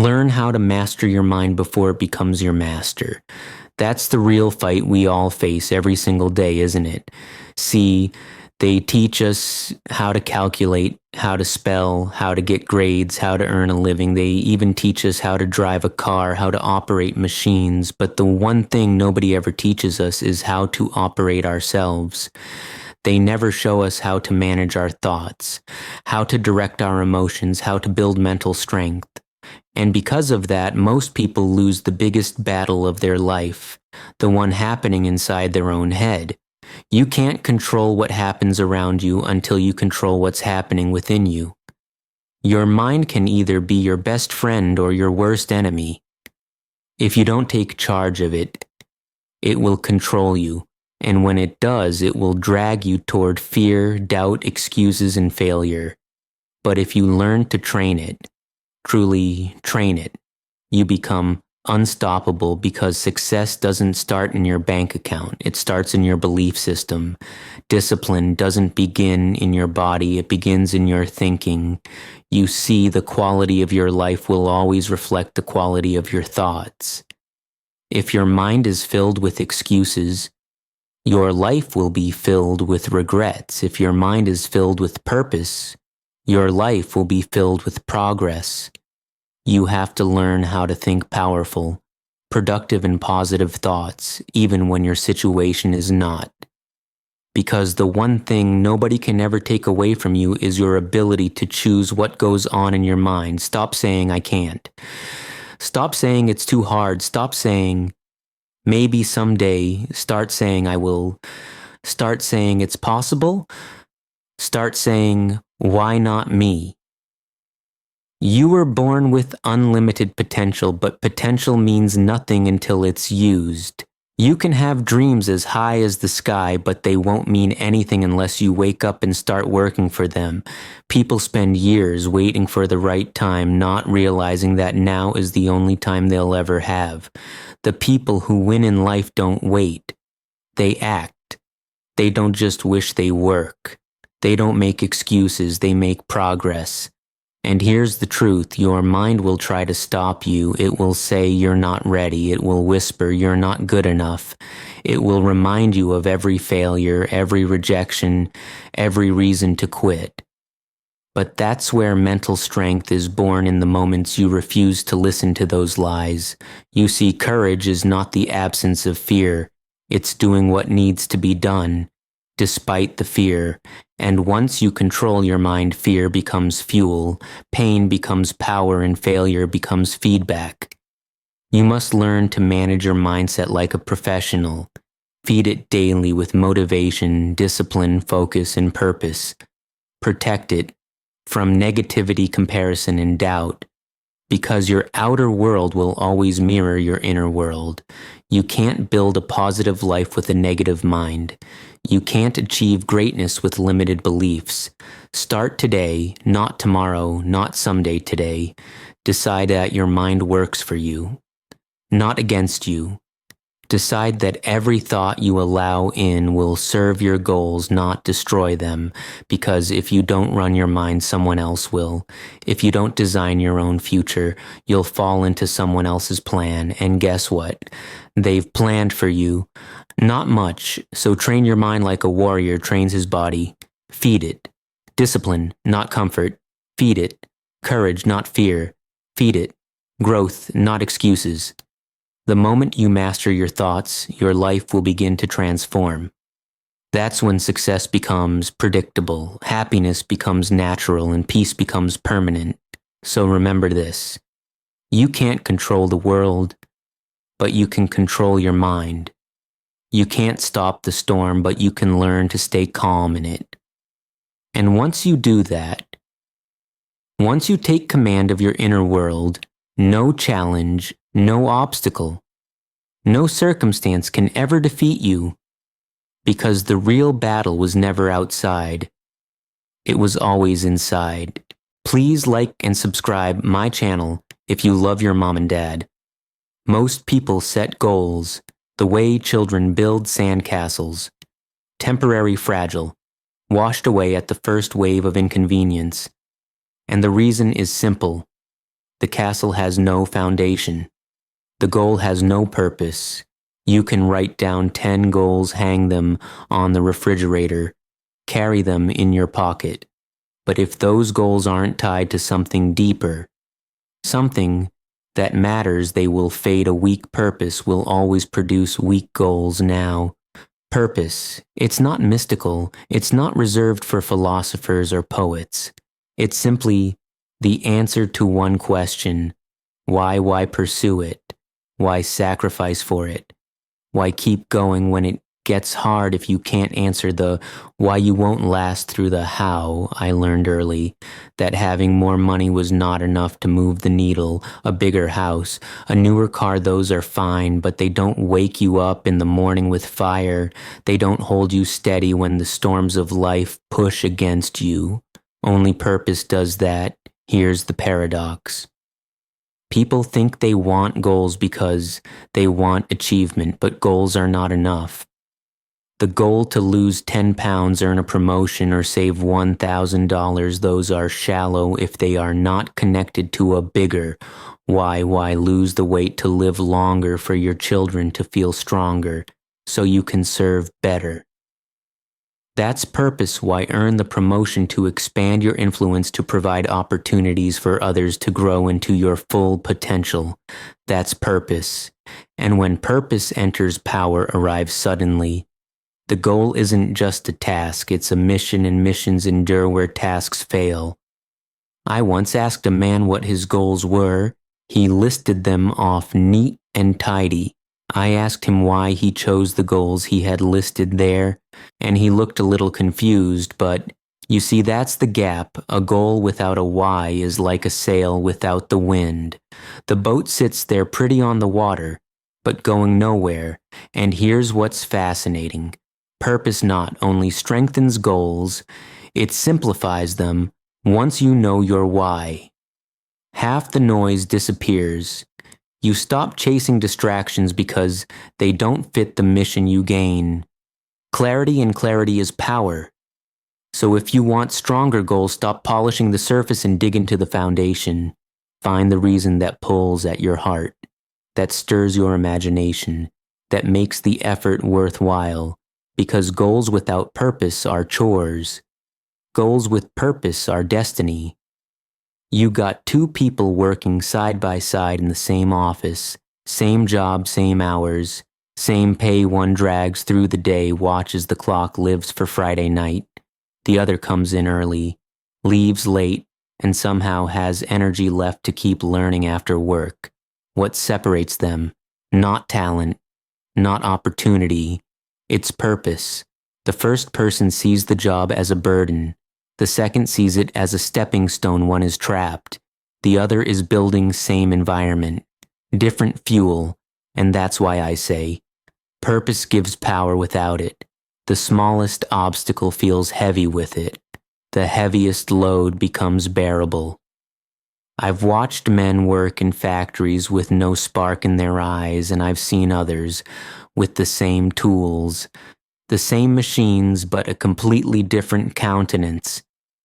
Learn how to master your mind before it becomes your master. That's the real fight we all face every single day, isn't it? See, they teach us how to calculate, how to spell, how to get grades, how to earn a living. They even teach us how to drive a car, how to operate machines. But the one thing nobody ever teaches us is how to operate ourselves. They never show us how to manage our thoughts, how to direct our emotions, how to build mental strength. And because of that, most people lose the biggest battle of their life, the one happening inside their own head. You can't control what happens around you until you control what's happening within you. Your mind can either be your best friend or your worst enemy. If you don't take charge of it, it will control you. And when it does, it will drag you toward fear, doubt, excuses, and failure. But if you learn to train it, truly train it, you become unstoppable, because success doesn't start in your bank account. It starts in your belief system. Discipline doesn't begin in your body. It begins in your thinking. You see, the quality of your life will always reflect the quality of your thoughts. If your mind is filled with excuses, your life will be filled with regrets. If your mind is filled with purpose, your life will be filled with progress. You have to learn how to think powerful, productive and positive thoughts, even when your situation is not. Because the one thing nobody can ever take away from you is your ability to choose what goes on in your mind. Stop saying, "I can't." Stop saying it's too hard. Stop saying, "Maybe someday." Start saying, "I will." Start saying, "It's possible." Start saying, "Why not me?" You were born with unlimited potential, but potential means nothing until it's used. You can have dreams as high as the sky, but they won't mean anything unless you wake up and start working for them. People spend years waiting for the right time, not realizing that now is the only time they'll ever have. The people who win in life don't wait. They act. They don't just wish, they work. They don't make excuses, they make progress. And here's the truth, your mind will try to stop you. It will say you're not ready. It will whisper you're not good enough. It will remind you of every failure, every rejection, every reason to quit. But that's where mental strength is born, in the moments you refuse to listen to those lies. You see, courage is not the absence of fear. It's doing what needs to be done, despite the fear. And once you control your mind, fear becomes fuel, pain becomes power, and failure becomes feedback. You must learn to manage your mindset like a professional. Feed it daily with motivation, discipline, focus, and purpose. Protect it from negativity, comparison, and doubt, because your outer world will always mirror your inner world. You can't build a positive life with a negative mind. You can't achieve greatness with limited beliefs. Start today, not tomorrow, not someday, today. Decide that your mind works for you, not against you. Decide that every thought you allow in will serve your goals, not destroy them. Because if you don't run your mind, someone else will. If you don't design your own future, you'll fall into someone else's plan. And guess what? They've planned for you. Not much, so train your mind like a warrior trains his body. Feed it. Discipline, not comfort. Feed it. Courage, not fear. Feed it. Growth, not excuses. The moment you master your thoughts, your life will begin to transform. That's when success becomes predictable, happiness becomes natural, and peace becomes permanent. So remember this. You can't control the world, but you can control your mind. You can't stop the storm, but you can learn to stay calm in it. And once you do that, once you take command of your inner world, no challenge, no obstacle, no circumstance can ever defeat you, because the real battle was never outside. It was always inside. Please like and subscribe my channel if you love your mom and dad. Most people set goals the way children build sandcastles, temporary, fragile, washed away at the first wave of inconvenience. And the reason is simple. The castle has no foundation. The goal has no purpose. You can write down 10 goals, hang them on the refrigerator, carry them in your pocket. But if those goals aren't tied to something deeper, something that matters, they will fade. A weak purpose will always produce weak goals. Now, purpose, it's not mystical. It's not reserved for philosophers or poets. It's simply the answer to one question. Why pursue it? Why sacrifice for it? Why keep going when it gets hard? If you can't answer the why, you won't last through the how. I learned early that having more money was not enough to move the needle. A bigger house, a newer car, those are fine, but they don't wake you up in the morning with fire. They don't hold you steady when the storms of life push against you. Only purpose does that. Here's the paradox. People think they want goals because they want achievement, but goals are not enough. The goal to lose 10 pounds, earn a promotion, or save $1,000, those are shallow if they are not connected to a bigger why. Why lose the weight? To live longer, for your children to feel stronger, so you can serve better. That's purpose. Why earn the promotion? To expand your influence, to provide opportunities for others to grow into your full potential. That's purpose. And when purpose enters, power arrives suddenly. The goal isn't just a task, it's a mission, and missions endure where tasks fail. I once asked a man what his goals were. He listed them off neat and tidy. I asked him why he chose the goals he had listed there, and he looked a little confused, but you see, that's the gap. A goal without a why is like a sail without the wind. The boat sits there pretty on the water, but going nowhere. And here's what's fascinating. Purpose not only strengthens goals, it simplifies them once you know your why. Half the noise disappears. You stop chasing distractions because they don't fit the mission you gain. Clarity, and clarity is power. So if you want stronger goals, stop polishing the surface and dig into the foundation. Find the reason that pulls at your heart, that stirs your imagination, that makes the effort worthwhile. Because goals without purpose are chores. Goals with purpose are destiny. You got two people working side by side in the same office, same job, same hours, same pay. One drags through the day, watches the clock, lives for Friday night. The other comes in early, leaves late, and somehow has energy left to keep learning after work. What separates them? Not talent, not opportunity. It's purpose. The first person sees the job as a burden. The second sees it as a stepping stone. One is trapped. The other is building same environment, different fuel. And that's why I say, purpose gives power. Without it, the smallest obstacle feels heavy. With it, the heaviest load becomes bearable. I've watched men work in factories with no spark in their eyes, and I've seen others with the same tools, the same machines, but a completely different countenance.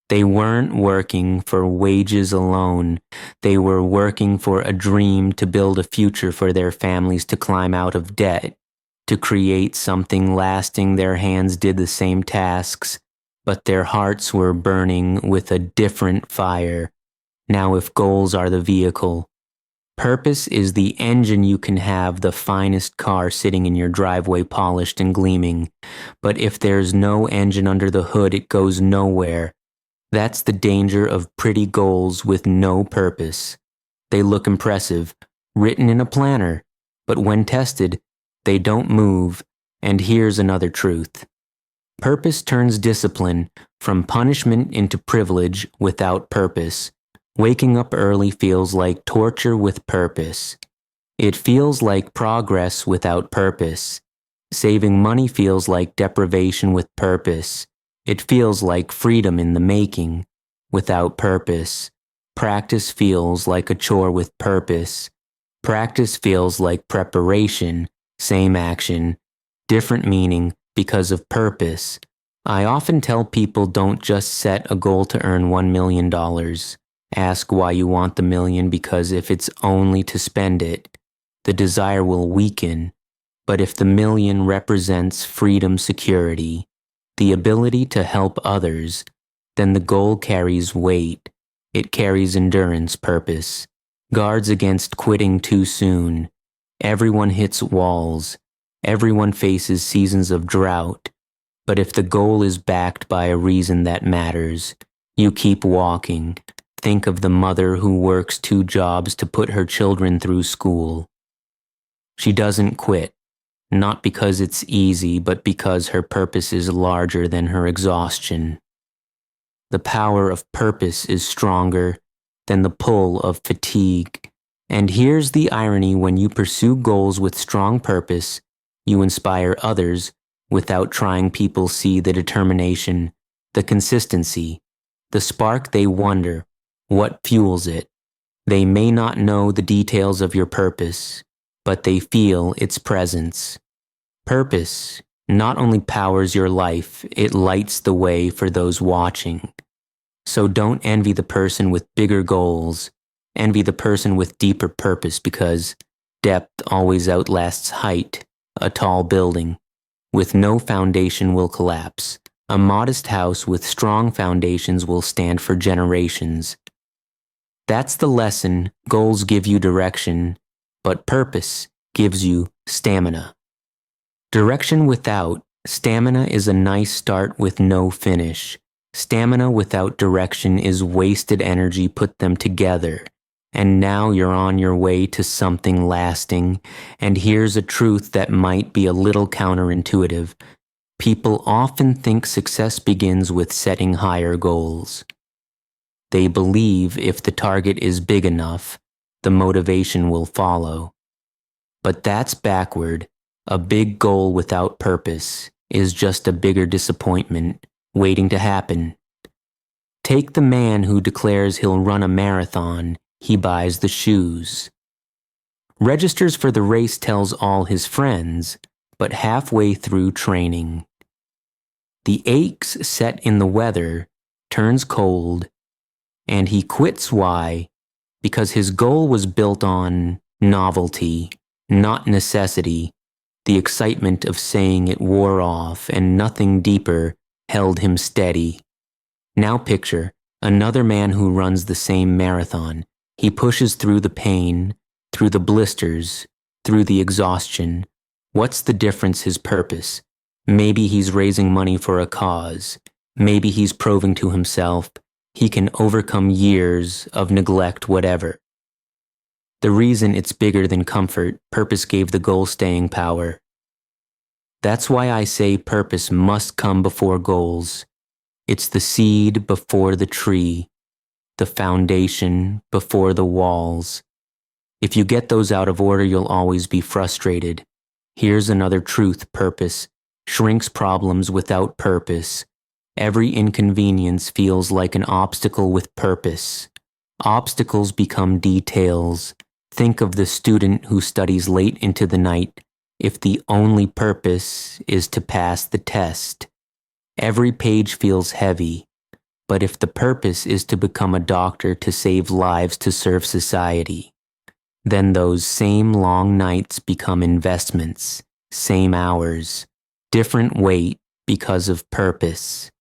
They weren't working for wages alone. They were working for a dream, to build a future for their families, to climb out of debt, to create something lasting. Their hands did the same tasks, but their hearts were burning with a different fire. Now, if goals are the vehicle, purpose is the engine. You can have the finest car sitting in your driveway, polished and gleaming, but if there's no engine under the hood, it goes nowhere. That's the danger of pretty goals with no purpose. They look impressive, written in a planner, but when tested, they don't move. And here's another truth. Purpose turns discipline from punishment into privilege. Without purpose, waking up early feels like torture. With purpose, it feels like progress. Without purpose, saving money feels like deprivation. With purpose, it feels like freedom in the making. Without purpose, practice feels like a chore. With purpose, practice feels like preparation. Same action, different meaning because of purpose. I often tell people, don't just set a goal to earn $1 million. Ask why you want the million, because if it's only to spend it, the desire will weaken. But if the million represents freedom, security, the ability to help others, then the goal carries weight. It carries endurance, purpose. Guards against quitting too soon. Everyone hits walls. Everyone faces seasons of drought. But if the goal is backed by a reason that matters, you keep walking. Think of the mother who works 2 jobs to put her children through school. She doesn't quit, not because it's easy, but because her purpose is larger than her exhaustion. The power of purpose is stronger than the pull of fatigue. And here's the irony: when you pursue goals with strong purpose, you inspire others without trying. People see the determination, the consistency, the spark. They wonder what fuels it. They may not know the details of your purpose, but they feel its presence. Purpose not only powers your life, it lights the way for those watching. So don't envy the person with bigger goals. Envy the person with deeper purpose, because depth always outlasts height. A tall building with no foundation will collapse. A modest house with strong foundations will stand for generations. That's the lesson. Goals give you direction, but purpose gives you stamina. Direction without stamina is a nice start with no finish. Stamina without direction is wasted energy. Put them together, and now you're on your way to something lasting. And here's a truth that might be a little counterintuitive. People often think success begins with setting higher goals. They believe if the target is big enough, the motivation will follow. But that's backward. A big goal without purpose is just a bigger disappointment waiting to happen. Take the man who declares he'll run a marathon. He buys the shoes, registers for the race, tells all his friends, but halfway through training, the aches set in the weather turns cold, and he quits. Why? Because his goal was built on novelty, not necessity. The excitement of saying it wore off, and nothing deeper held him steady. Now picture another man who runs the same marathon. He pushes through the pain, through the blisters, through the exhaustion. What's the difference? His purpose. Maybe he's raising money for a cause. Maybe he's proving to himself he can overcome years of neglect, whatever. The reason it's bigger than comfort, purpose gave the goal staying power. That's why I say purpose must come before goals. It's the seed before the tree, the foundation before the walls. If you get those out of order, you'll always be frustrated. Here's another truth: purpose shrinks problems. Without purpose, every inconvenience feels like an obstacle. With purpose, obstacles become details. Think of the student who studies late into the night. If the only purpose is to pass the test, every page feels heavy. But if the purpose is to become a doctor, to save lives, to serve society, then those same long nights become investments. Same hours, different weight because of purpose.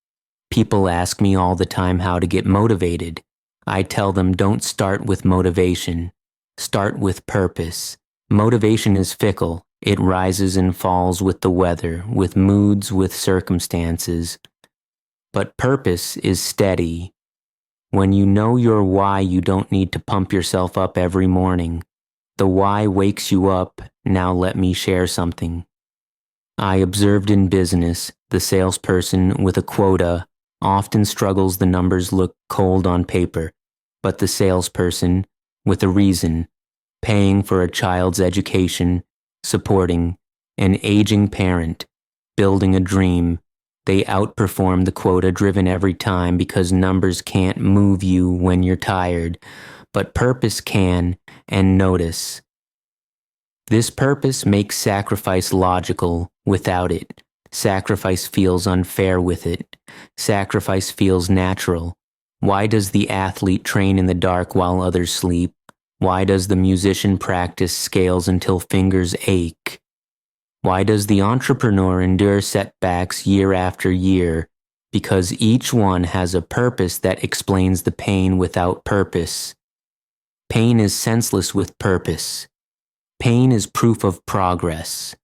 People ask me all the time how to get motivated. I tell them, don't start with motivation. Start with purpose. Motivation is fickle. It rises and falls with the weather, with moods, with circumstances. But purpose is steady. When you know your why, you don't need to pump yourself up every morning. The why wakes you up. Now let me share something I observed in business. The salesperson with a quota often struggles. The numbers look cold on paper. But the salesperson with a reason, paying for a child's education, supporting an aging parent, building a dream, they outperform the quota driven every time, because numbers can't move you when you're tired, but purpose can. And notice, this purpose makes sacrifice logical. Without it, sacrifice feels unfair. With it, sacrifice feels natural. Why does the athlete train in the dark while others sleep? Why does the musician practice scales until fingers ache? Why does the entrepreneur endure setbacks year after year? Because each one has a purpose that explains the pain without purpose. Pain is senseless with purpose. Pain is proof of progress.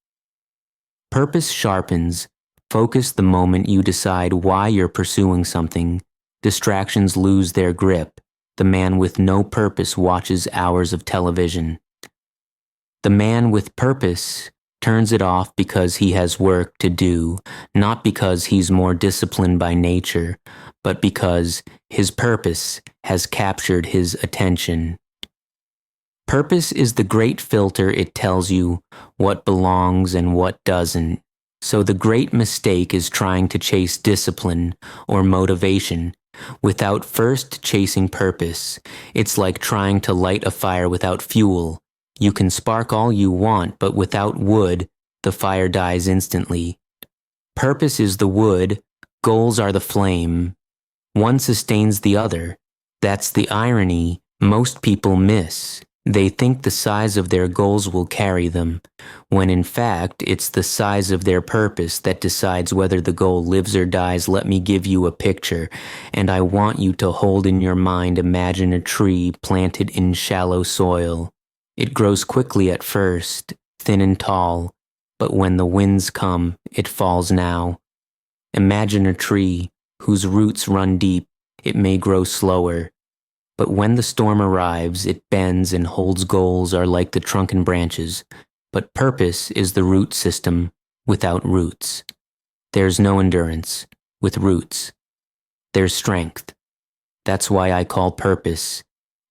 Purpose sharpens. Focus the moment you decide why you're pursuing something. Distractions lose their grip. The man with no purpose watches hours of television. The man with purpose turns it off because he has work to do, not because he's more disciplined by nature, but because his purpose has captured his attention. Purpose is the great filter. It tells you what belongs and what doesn't. So the great mistake is trying to chase discipline or motivation without first chasing purpose. It's like trying to light a fire without fuel. You can spark all you want, but without wood, the fire dies instantly. Purpose is the wood, goals are the flame. One sustains the other. That's the irony most people miss. They think the size of their goals will carry them, when in fact it's the size of their purpose that decides whether the goal lives or dies. Let me give you a picture, and I want you to hold in your mind. Imagine a tree planted in shallow soil. It grows quickly at first, thin and tall, but when the winds come, it falls now. Imagine a tree whose roots run deep. It may grow slower, but when the storm arrives, it bends and holds. Goals are like the trunk and branches, but purpose is the root system without roots. There's no endurance with roots. There's strength. That's why I call purpose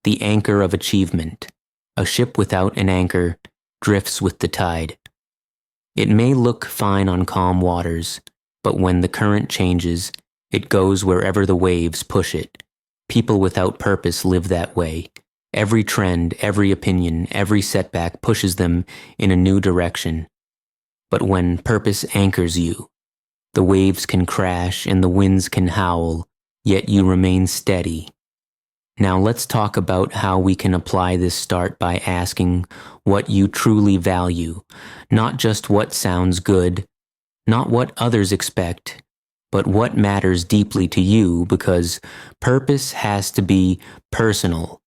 the anchor of achievement. A ship without an anchor drifts with the tide. It may look fine on calm waters, but when the current changes, it goes wherever the waves push it. People without purpose live that way. Every trend, every opinion, every setback pushes them in a new direction. But when purpose anchors you, the waves can crash and the winds can howl, yet you remain steady. Now let's talk about how we can apply this. Start by asking what you truly value, not just what sounds good, not what others expect, but what matters deeply to you, because purpose has to be personal.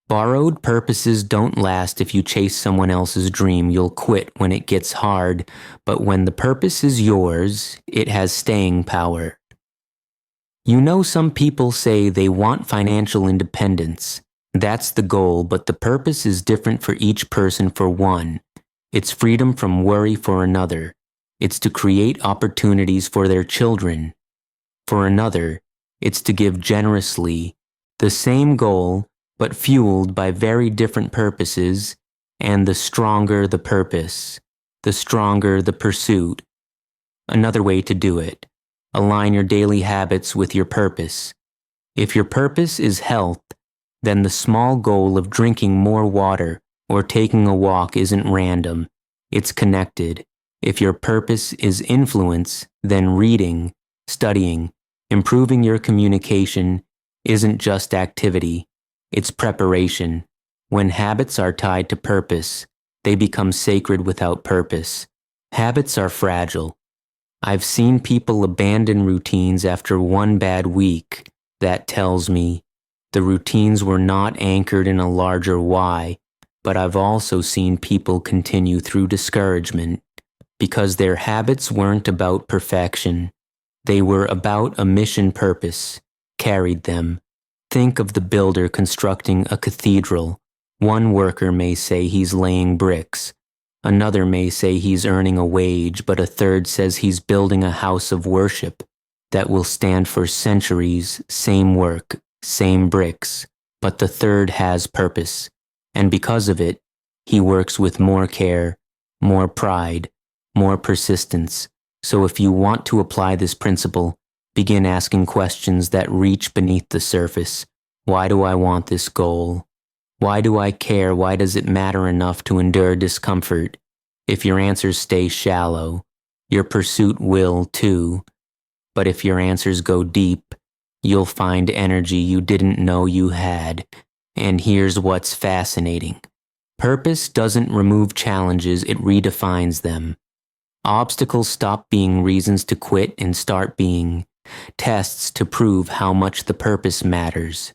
Borrowed purposes don't last. If you chase someone else's dream, you'll quit when it gets hard, but when the purpose is yours, it has staying power. You know, some people say they want financial independence. That's the goal, but the purpose is different for each person. For one, it's freedom from worry. For another, it's to create opportunities for their children. For another, it's to give generously. The same goal, but fueled by very different purposes, and the stronger the purpose, the stronger the pursuit. Another way to do it: align your daily habits with your purpose. If your purpose is health, then the small goal of drinking more water or taking a walk isn't random, it's connected. If your purpose is influence, then reading, studying, improving your communication isn't just activity, it's preparation. When habits are tied to purpose, they become sacred. Without purpose, habits are fragile. I've seen people abandon routines after one bad week. That tells me the routines were not anchored in a larger why, but I've also seen people continue through discouragement because their habits weren't about perfection. They were about a mission. Purpose carried them. Think of the builder constructing a cathedral. One worker may say he's laying bricks. Another may say he's earning a wage, but a third says he's building a house of worship that will stand for centuries. Same work, same bricks, but the third has purpose, and because of it, he works with more care, more pride, more persistence. So if you want to apply this principle, begin asking questions that reach beneath the surface. Why do I want this goal? Why do I care? Why does it matter enough to endure discomfort? If your answers stay shallow, your pursuit will too. But if your answers go deep, you'll find energy you didn't know you had. And here's what's fascinating. Purpose doesn't remove challenges, it redefines them. Obstacles stop being reasons to quit and start being tests to prove how much the purpose matters.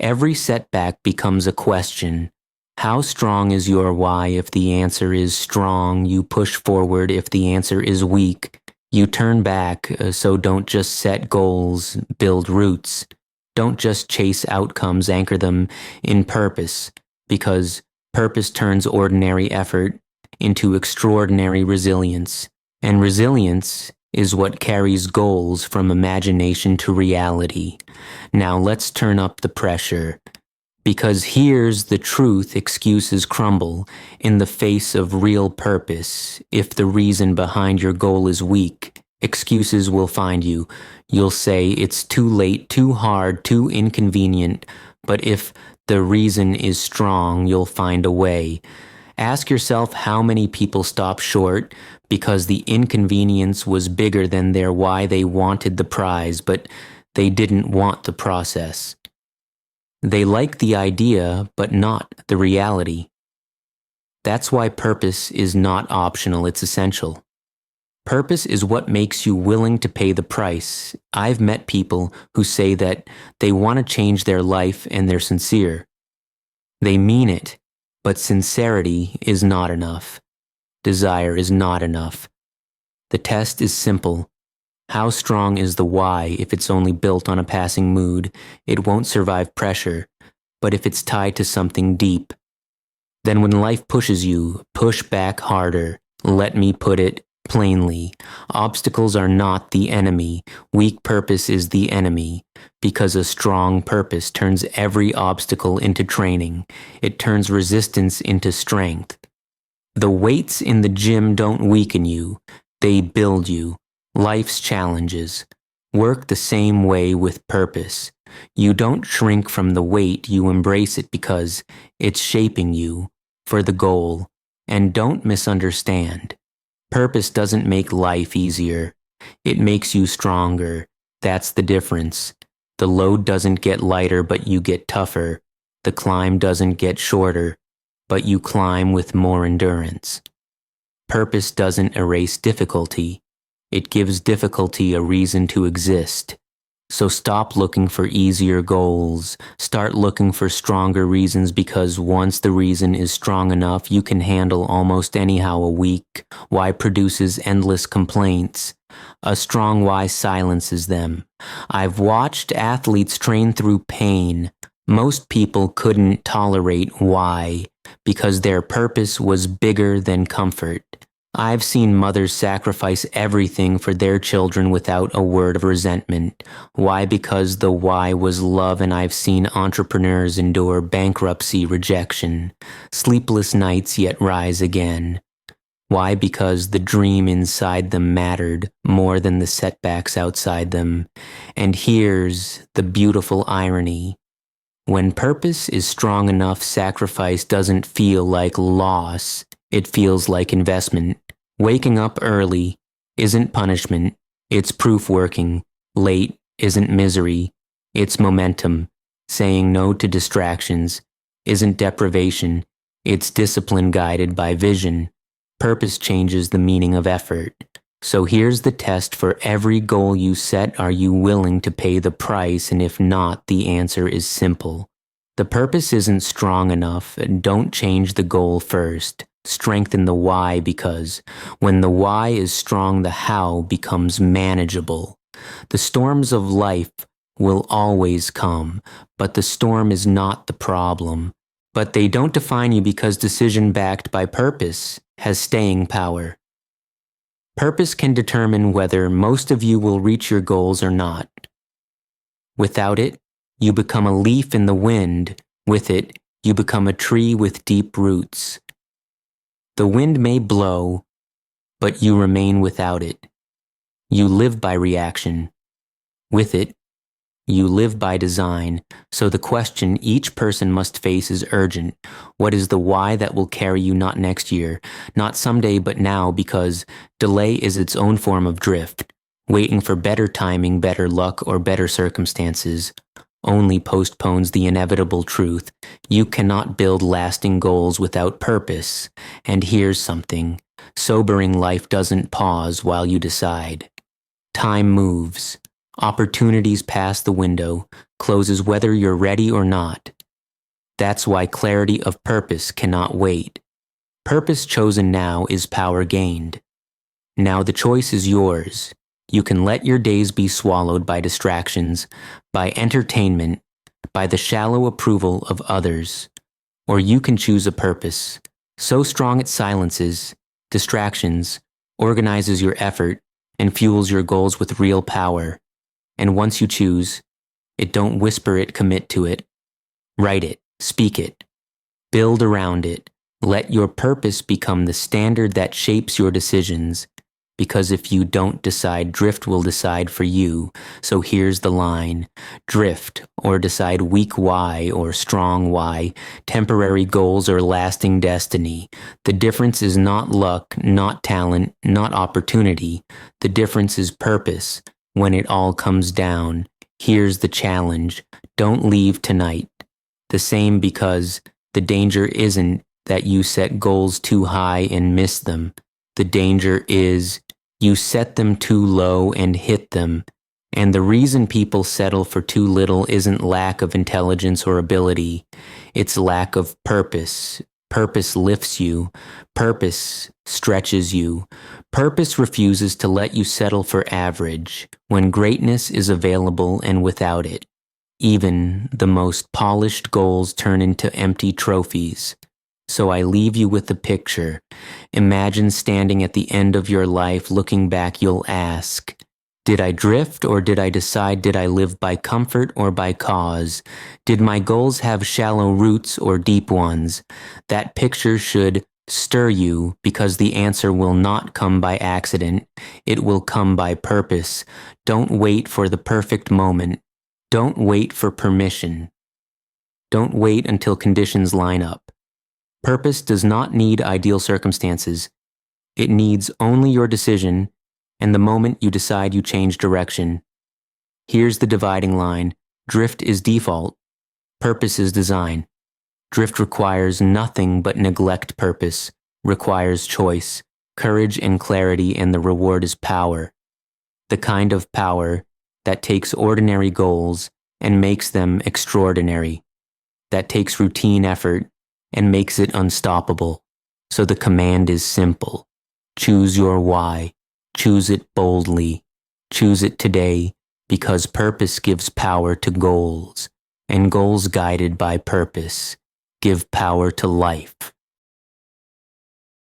Every setback becomes a question. How strong is your why? If the answer is strong, you push forward. If the answer is weak, you turn back. So don't just set goals, build roots. Don't just chase outcomes, anchor them in purpose, because purpose turns ordinary effort into extraordinary resilience. And resilience is what carries goals from imagination to reality. Now let's turn up the pressure. Because here's the truth, excuses crumble in the face of real purpose. If the reason behind your goal is weak, excuses will find you. You'll say it's too late, too hard, too inconvenient. But if the reason is strong, you'll find a way. Ask yourself how many people stop short because the inconvenience was bigger than their why. They wanted the prize, but they didn't want the process. They like the idea, but not the reality. That's why purpose is not optional, it's essential. Purpose is what makes you willing to pay the price. I've met people who say that they want to change their life and they're sincere. They mean it, but sincerity is not enough. Desire is not enough. The test is simple. How strong is the why? If it's only built on a passing mood, it won't survive pressure. But if it's tied to something deep, then when life pushes you, push back harder. Let me put it plainly. Obstacles are not the enemy. Weak purpose is the enemy. Because a strong purpose turns every obstacle into training. It turns resistance into strength. The weights in the gym don't weaken you. They build you. Life's challenges work the same way with purpose. You don't shrink from the weight, you embrace it because it's shaping you for the goal. And don't misunderstand. Purpose doesn't make life easier. It makes you stronger. That's the difference. The load doesn't get lighter, but you get tougher. The climb doesn't get shorter, but you climb with more endurance. Purpose doesn't erase difficulty. It gives difficulty a reason to exist. So stop looking for easier goals. Start looking for stronger reasons, because once the reason is strong enough, you can handle almost anyhow. A weak why produces endless complaints. A strong why silences them. I've watched athletes train through pain. Most people couldn't tolerate why because their purpose was bigger than comfort. I've seen mothers sacrifice everything for their children without a word of resentment. Why? Because the why was love. And I've seen entrepreneurs endure bankruptcy, rejection, sleepless nights, yet rise again. Why? Because the dream inside them mattered more than the setbacks outside them. And here's the beautiful irony. When purpose is strong enough, sacrifice doesn't feel like loss. It feels like investment. Waking up early isn't punishment. It's proof. Working late isn't misery. It's momentum. Saying no to distractions isn't deprivation. It's discipline guided by vision. Purpose changes the meaning of effort. So here's the test for every goal you set. Are you willing to pay the price? And if not, the answer is simple. The purpose isn't strong enough. Don't change the goal first. Strengthen the why, because when the why is strong, the how becomes manageable. The storms of life will always come, but the storm is not the problem. But they don't define you, because decision backed by purpose has staying power. Purpose can determine whether most of you will reach your goals or not. Without it, you become a leaf in the wind. With it, you become a tree with deep roots. The wind may blow, but you remain without it. You live by reaction. With it, you live by design. So the question each person must face is urgent. What is the why that will carry you, not next year, not someday, but now? Because delay is its own form of drift. Waiting for better timing, better luck, or better circumstances only postpones the inevitable truth. You cannot build lasting goals without purpose. And here's something. Sobering life doesn't pause while you decide. Time moves. Opportunities pass the window, closes whether you're ready or not. That's why clarity of purpose cannot wait. Purpose chosen now is power gained. Now the choice is yours. You can let your days be swallowed by distractions, by entertainment, by the shallow approval of others. Or you can choose a purpose, so strong it silences distractions, organizes your effort, and fuels your goals with real power. And once you choose, it don't whisper it, commit to it. Write it, speak it, build around it. Let your purpose become the standard that shapes your decisions. Because if you don't decide, drift will decide for you. So here's the line. Drift, or decide weak why or strong why, temporary goals or lasting destiny. The difference is not luck, not talent, not opportunity. The difference is purpose. When it all comes down, here's the challenge. Don't leave tonight the same, because the danger isn't that you set goals too high and miss them. The danger is you set them too low and hit them. And the reason people settle for too little isn't lack of intelligence or ability. It's lack of purpose. Purpose lifts you. Purpose stretches you. Purpose refuses to let you settle for average when greatness is available, and without it, even the most polished goals turn into empty trophies. So I leave you with the picture. Imagine standing at the end of your life, looking back, you'll ask, did I drift or did I decide? Did I live by comfort or by cause? Did my goals have shallow roots or deep ones? That picture should stir you, because the answer will not come by accident. It will come by purpose. Don't wait for the perfect moment. Don't wait for permission. Don't wait until conditions line up. Purpose does not need ideal circumstances. It needs only your decision, and the moment you decide, you change direction. Here's the dividing line. Drift is default. Purpose is design. Drift requires nothing but neglect. Purpose requires choice, courage, and clarity, and the reward is power. The kind of power that takes ordinary goals and makes them extraordinary. That takes routine effort and makes it unstoppable. So the command is simple. Choose your why. Choose it boldly. Choose it today, because purpose gives power to goals, and goals guided by purpose give power to life.